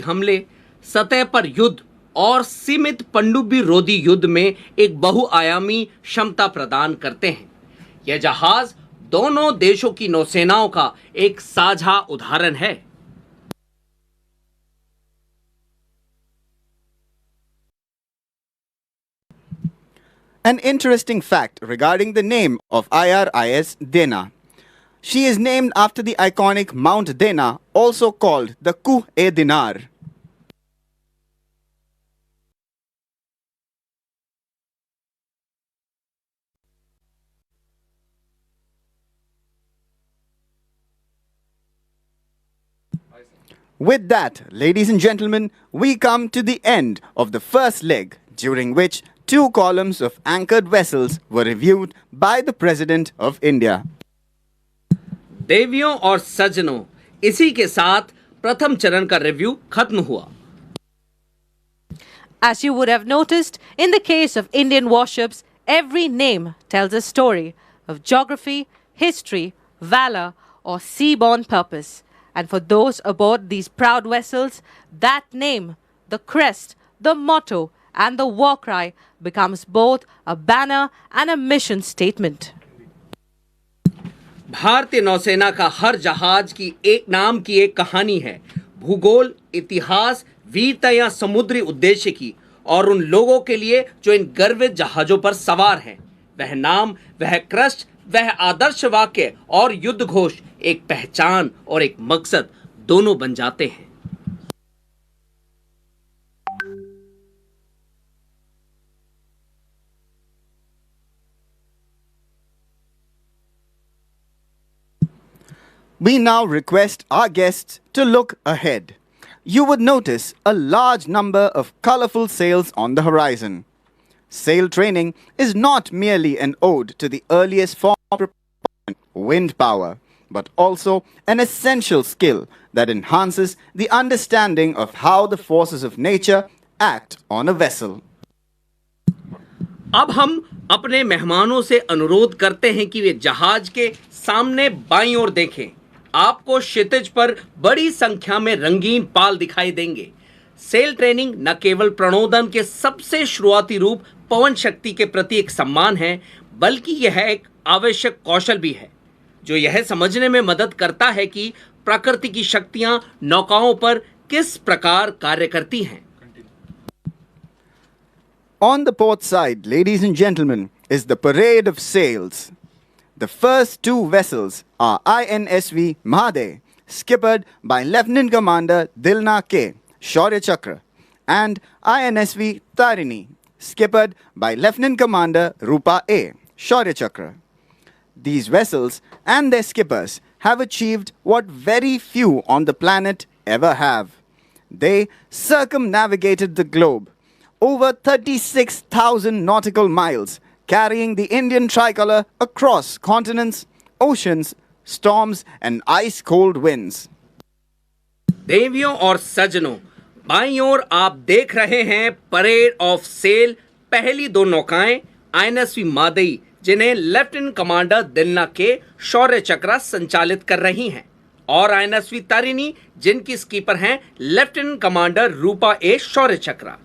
हमले, सतह पर युद्ध और सीमित पनडुब्बी रोधी युद्ध में एक बहुआयामी क्षमता प्रदान करते हैं। यह जहाज दोनों देशों की नौसेनाओं का एक साझा उदाहरण है। An interesting fact regarding the name of IRIS Dena. She is named after the iconic Mount Dena, also called the Kuh-e-Dinar. With that, ladies and gentlemen, we come to the end of the first leg, during which 2 columns of anchored vessels were reviewed by the President of India. देवियों और सज्जनों, इसी के साथ प्रथम चरण का review खत्म हुआ। As you would have noticed, in the case of Indian warships, every name tells a story of geography, history, valor, or seaborne purpose. And for those aboard these proud vessels, that name, the crest, the motto, and the war cry becomes both a banner and a mission statement. भारतीय नौसेना का हर जहाज की एक नाम की एक कहानी है। भूगोल, इतिहास, वीरता या समुद्री उद्देश्य की, और उन लोगों के लिए जो इन गर्वित जहाजों पर सवार हैं। वह नाम, वह क्रस्ट, वह आदर्श वाक्य और युद्ध घोष एक पहचान और एक मकसद दोनों बन जाते हैं। We now request our guests to look ahead. You would notice a large number of colorful sails on the horizon. Sail training is not merely an ode to the earliest form of propulsion, wind power, but also an essential skill that enhances the understanding of how the forces of nature act on a vessel. अब हम अपने मेहमानों से अनुरोध करते हैं कि वे जहाज के सामने बाईं ओर देखें। आपको क्षितिज पर बड़ी संख्या में रंगीन पाल दिखाई देंगे। सेल ट्रेनिंग न केवल प्रणोदन के सबसे शुरुआती रूप पवन शक्ति के प्रति एक सम्मान है, बल्कि यह एक आवश्यक कौशल भी है, जो यह समझने में मदद करता है कि प्रकृति की शक्तियां नौकाओं पर किस प्रकार कार्य करती हैं। On the port side, ladies and gentlemen, is the parade of sails. The first 2 vessels are INSV Mahade, skippered by Lieutenant Commander Dilna K. Shaurya Chakra, and INSV Tarini, skippered by Lieutenant Commander Rupa A. Shaurya Chakra. These vessels and their skippers have achieved what very few on the planet ever have. They circumnavigated the globe, over 36,000 nautical miles, carrying the Indian tricolor across continents, oceans, storms, and ice-cold winds. देवियों और सज्जनों, बाईं ओर आप देख रहे हैं parade of cell. पहली 2 नौकाएं INSV मादई, जिन्हें लेफ्टिनेंट कमांडर दिलना के शौर्य चक्रा संचालित कर रही हैं, और आईएनएसवी तारिणी, जिनकी स्कीपर हैं लेफ्टिनेंट कमांडर रूपा ए शौर्य चक्रा।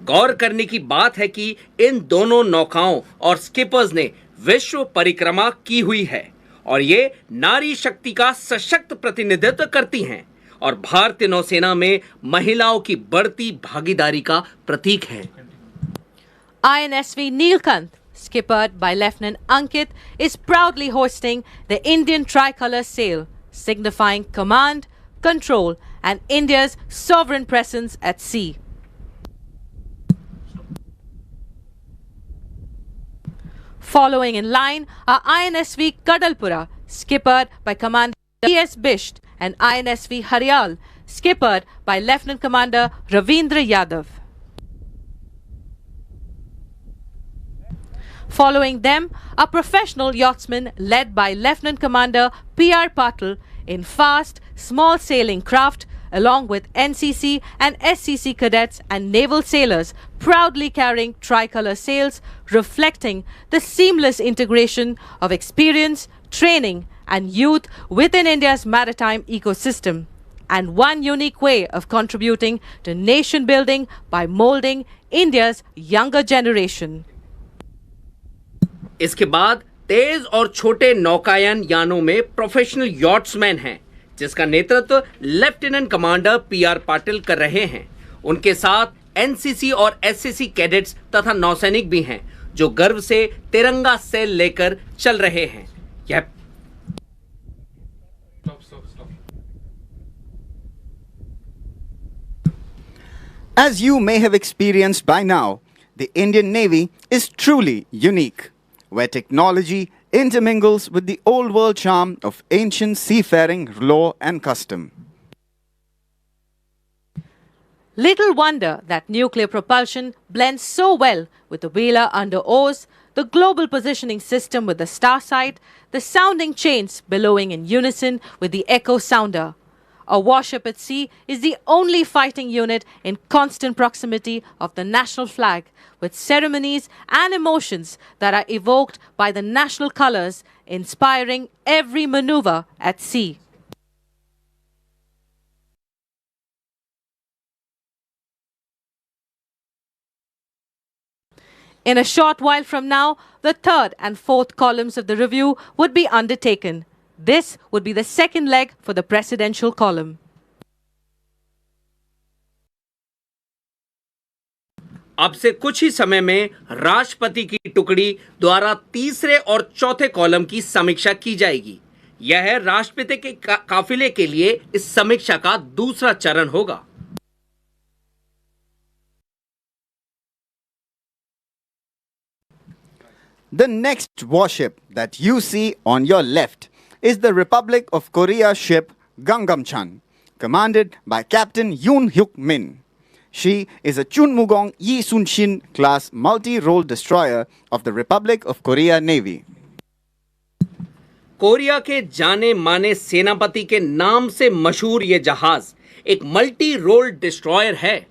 गौर करने की बात है कि इन दोनों नौकाओं और स्किपर्स ने विश्व परिक्रमा की हुई है, और ये नारी शक्ति का सशक्त प्रतिनिधित्व करती हैं और भारतीय नौसेना में महिलाओं की बढ़ती भागीदारी का प्रतीक है। INSV Neelkanth, skippered by Lieutenant Ankit, is proudly hoisting the Indian tricolour sail, signifying command, control, and India's sovereign presence at sea. Following in line are INSV Kadalpura, skippered by Commander T.S. Bisht, and INSV Haryal, skippered by Lieutenant Commander Ravindra Yadav. Following them are professional yachtsmen led by Lieutenant Commander P.R. Patil in fast, small sailing craft, along with NCC and SCC cadets and naval sailors proudly carrying tricolour sails, reflecting the seamless integration of experience, training, and youth within India's maritime ecosystem. and one unique way of contributing to nation building by molding India's younger generation. इसके बाद तेज और छोटे नौकायन यानों में professional यॉट्समैन हैं, जिसका नेतृत्व लेफ्टिनेंट कमांडर पीआर पाटिल कर रहे हैं। उनके साथ एनसीसी और एससीसी कैडेट्स तथा नौसैनिक भी हैं, जो गर्व से तिरंगा सेल लेकर चल रहे हैं। यह As you may have experienced by now, the Indian Navy is truly unique, where technology intermingles with the old world charm of ancient seafaring law and custom. Little wonder that nuclear propulsion blends so well with the wheeler under oars, the global positioning system with the star sight, the sounding chains billowing in unison with the echo sounder. A warship at sea is the only fighting unit in constant proximity of the national flag, with ceremonies and emotions that are evoked by the national colors, inspiring every maneuver at sea. In a short while from now, the third and fourth columns of the review would be undertaken. This would be the second leg for the presidential column. अब से कुछ ही समय में राष्ट्रपति की टुकड़ी द्वारा तीसरे और चौथे कॉलम की समीक्षा की जाएगी। यह राष्ट्रपति के काफिले के लिए इस समीक्षा का दूसरा चरण होगा। The next warship that you see on your left is the Republic of Korea ship Gangnam-chan, commanded by Captain Yoon Hyuk Min. She is a Chunmugong Yi Sun-shin class multi-role destroyer of the Republic of Korea Navy. Korea के जाने माने सेनापति के नाम से मशहूर यह जहाज एक मल्टी रोल डिस्ट्रॉयर है।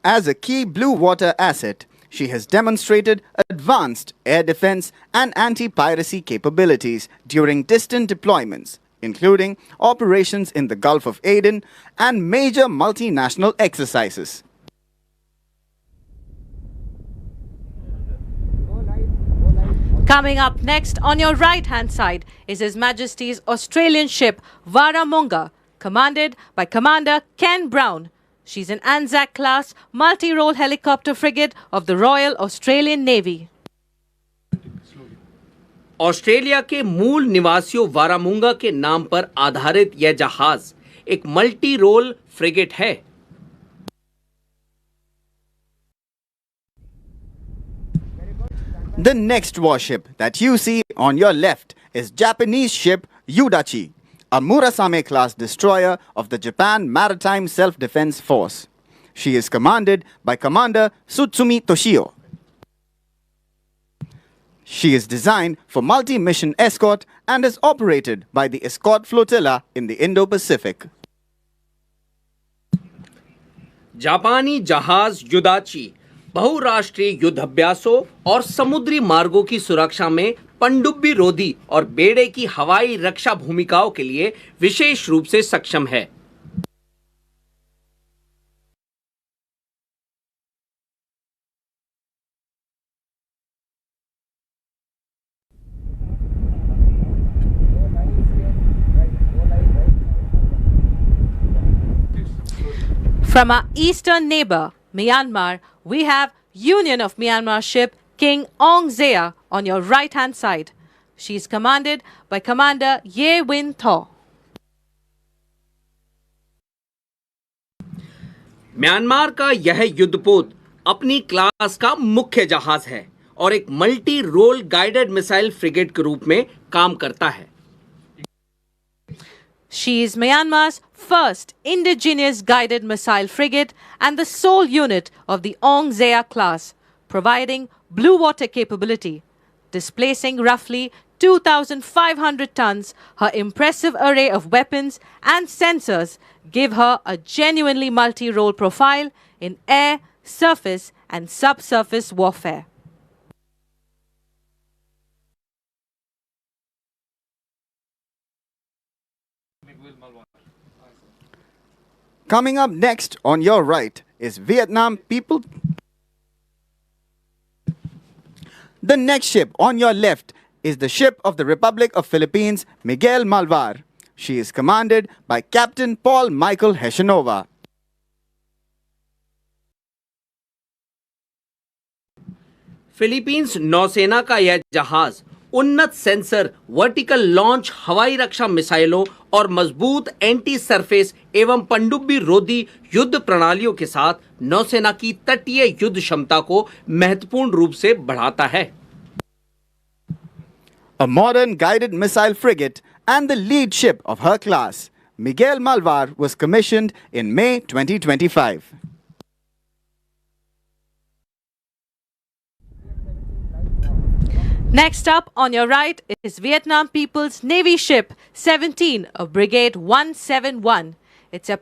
As a key blue water asset, she has demonstrated advanced air defense and anti-piracy capabilities during distant deployments, including operations in the Gulf of Aden and major multinational exercises. Coming up next on your right-hand side is His Majesty's Australian ship Warramunga, commanded by Commander Ken Brown. She's an Anzac-class multi-role helicopter frigate of the Royal Australian Navy. Australia के मूल निवासियों वारामुंगा के नाम पर आधारित यह जहाज एक मल्टी रोल फ्रिगेट है। The next warship that you see on your left is Japanese ship Yudachi, a Murasame-class destroyer of the Japan Maritime Self-Defense Force. She is commanded by Commander Tsutsumi Toshio. She is designed for multi-mission escort and is operated by the Escort Flotilla in the Indo-Pacific. जापानी जहाज युदाची बहुराष्ट्रीय युद्धाभ्यासों और समुद्री मार्गों की सुरक्षा में पनडुब्बी रोधी और बेड़े की हवाई रक्षा भूमिकाओं के लिए विशेष रूप से सक्षम है। From our eastern neighbor, Myanmar, we have Union of Myanmar ship King Ong Zea on your right-hand side. She is commanded by Commander Ye Win Thaw. Myanmar का यह युद्धपोत अपनी क्लास का मुख्य जहाज है और एक multi role guided missile frigate के रूप में काम करता है। She is Myanmar's first indigenous guided missile frigate and the sole unit of the Ong Zea class, providing blue water capability. Displacing roughly 2,500 tons, her impressive array of weapons and sensors give her a genuinely multi-role profile in air, surface and subsurface warfare. Coming up next on your right is Vietnam people. The next ship on your left is the ship of the Republic of Philippines, Miguel Malvar. She is commanded by Captain Paul Michael Heshenova. Philippines नौसेना का यह जहाज उन्नत sensor, vertical launch हवाई रक्षा मिसाइलों और मजबूत anti surface एवं पनडुब्बी रोधी युद्ध प्रणालियों के साथ नौसेना की तटीय युद्ध क्षमता को महत्वपूर्ण रूप से बढ़ाता है। A modern guided missile frigate and the lead ship of her class, Miguel Malvar was commissioned in May 2025. Next up on your right is Vietnam People's Navy Ship 17 of Brigade 171. It's a